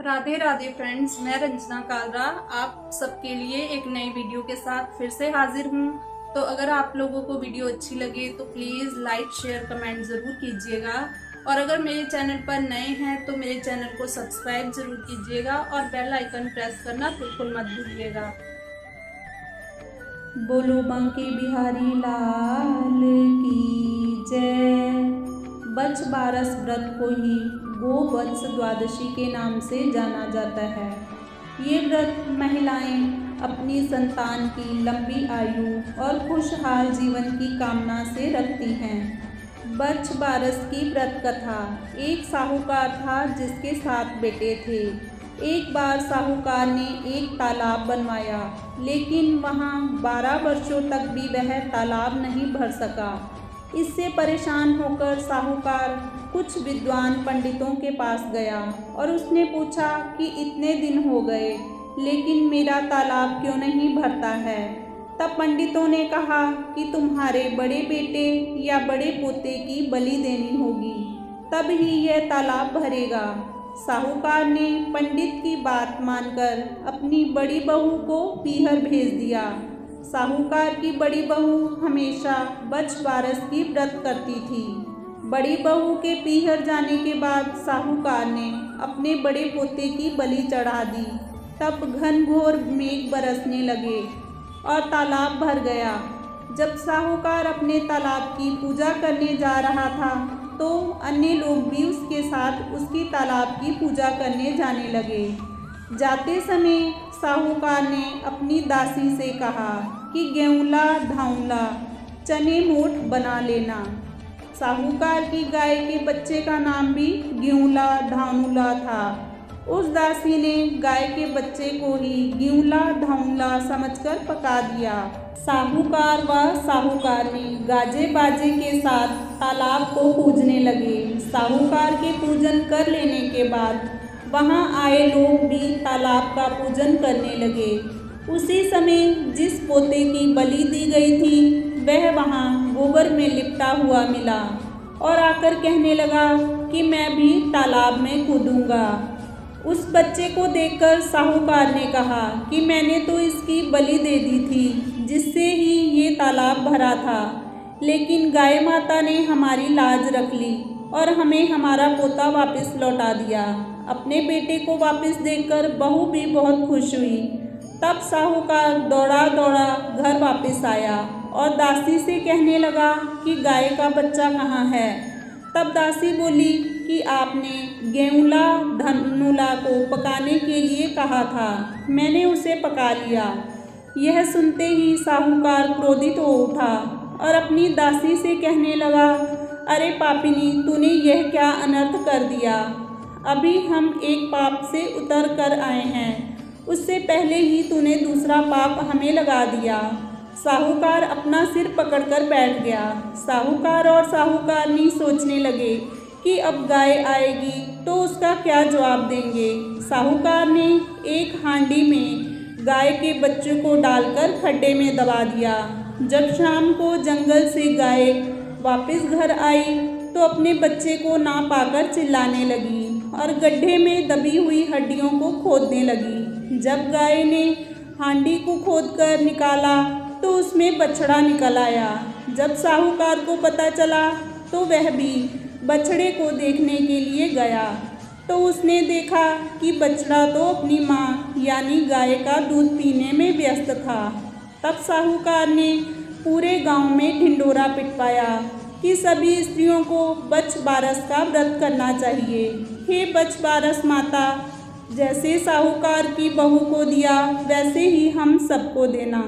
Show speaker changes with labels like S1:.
S1: Radhe Radhe friends, मैं रंजना कालरा आप सबके लिए एक नई वीडियो के साथ फिर से हाजिर हूँ। तो अगर आप लोगों को वीडियो अच्छी लगे तो प्लीज़ लाइक शेयर कमेंट ज़रूर कीजिएगा। और अगर मेरे चैनल पर नए हैं तो मेरे चैनल को सब्सक्राइब ज़रूर कीजिएगा और बेल आइकन प्रेस करना बिल्कुल मत भूलिएगा।
S2: बोलो बंके बिहारी लाल की जय। बछ बारस व्रत को ही गोवत्स द्वादशी के नाम से जाना जाता है। ये व्रत महिलाएं अपनी संतान की लंबी आयु और खुशहाल जीवन की कामना से रखती हैं। बछ बारस की व्रत कथा। एक साहूकार था जिसके 7 बेटे थे। एक बार साहूकार ने एक तालाब बनवाया, लेकिन वहाँ 12 वर्षों तक भी वह तालाब नहीं भर सका। इससे परेशान होकर साहूकार कुछ विद्वान पंडितों के पास गया और उसने पूछा कि इतने दिन हो गए लेकिन मेरा तालाब क्यों नहीं भरता है। तब पंडितों ने कहा कि तुम्हारे बड़े बेटे या बड़े पोते की बलि देनी होगी, तब ही यह तालाब भरेगा। साहूकार ने पंडित की बात मानकर अपनी बड़ी बहू को पीहर भेज दिया। साहूकार की बड़ी बहू हमेशा बछ बारस की व्रत करती थी। बड़ी बहू के पीहर जाने के बाद साहूकार ने अपने बड़े पोते की बलि चढ़ा दी। तब घनघोर मेघ बरसने लगे और तालाब भर गया। जब साहूकार अपने तालाब की पूजा करने जा रहा था तो अन्य लोग भी उसके साथ उसकी तालाब की पूजा करने जाने लगे। जाते समय साहूकार ने अपनी दासी से कहा कि गेऊला धाऊला चने मोट बना लेना। साहूकार की गाय के बच्चे का नाम भी गेऊला धाऊला था। उस दासी ने गाय के बच्चे को ही गेऊला धाऊला समझकर पका दिया। साहूकार व साहूकारनी गाजे बाजे के साथ तालाब को पूजने लगे। साहूकार के पूजन कर लेने के बाद वहां आए लोग भी तालाब का पूजन करने लगे। उसी समय जिस पोते की बलि दी गई थी वह वहां गोबर में लिपटा हुआ मिला और आकर कहने लगा कि मैं भी तालाब में कूदूंगा। उस बच्चे को देखकर साहूकार ने कहा कि मैंने तो इसकी बलि दे दी थी जिससे ही ये तालाब भरा था, लेकिन गाय माता ने हमारी लाज रख ली और हमें हमारा पोता वापस लौटा दिया। अपने बेटे को वापस देखकर बहू भी बहुत खुश हुई। तब साहूकार दौड़ा दौड़ा घर वापस आया और दासी से कहने लगा कि गाय का बच्चा कहाँ है। तब दासी बोली कि आपने गेऊला धनुला को पकाने के लिए कहा था, मैंने उसे पका लिया। यह सुनते ही साहूकार क्रोधित हो उठा और अपनी दासी से कहने लगा, अरे पापिनी, तूने यह क्या अनर्थ कर दिया। अभी हम एक पाप से उतर कर आए हैं, उससे पहले ही तूने दूसरा पाप हमें लगा दिया। साहूकार अपना सिर पकड़कर बैठ गया। साहूकार और साहूकारनी सोचने लगे कि अब गाय आएगी तो उसका क्या जवाब देंगे। साहूकार ने एक हांडी में गाय के बच्चे को डालकर खड्डे में दबा दिया। जब शाम को जंगल से गाय वापस घर आई तो अपने बच्चे को ना पाकर चिल्लाने लगी और गड्ढे में दबी हुई हड्डियों को खोदने लगी। जब गाय ने हांडी को खोदकर निकाला तो उसमें बछड़ा निकल आया। जब साहूकार को पता चला तो वह भी बछड़े को देखने के लिए गया तो उसने देखा कि बछड़ा तो अपनी माँ यानी गाय का दूध पीने में व्यस्त था। तब साहूकार ने पूरे गांव में ढिंढोरा पिटवाया कि सभी स्त्रियों को बछ बारस का व्रत करना चाहिए। हे बछ बारस माता, जैसे साहूकार की बहू को दिया वैसे ही हम सबको देना।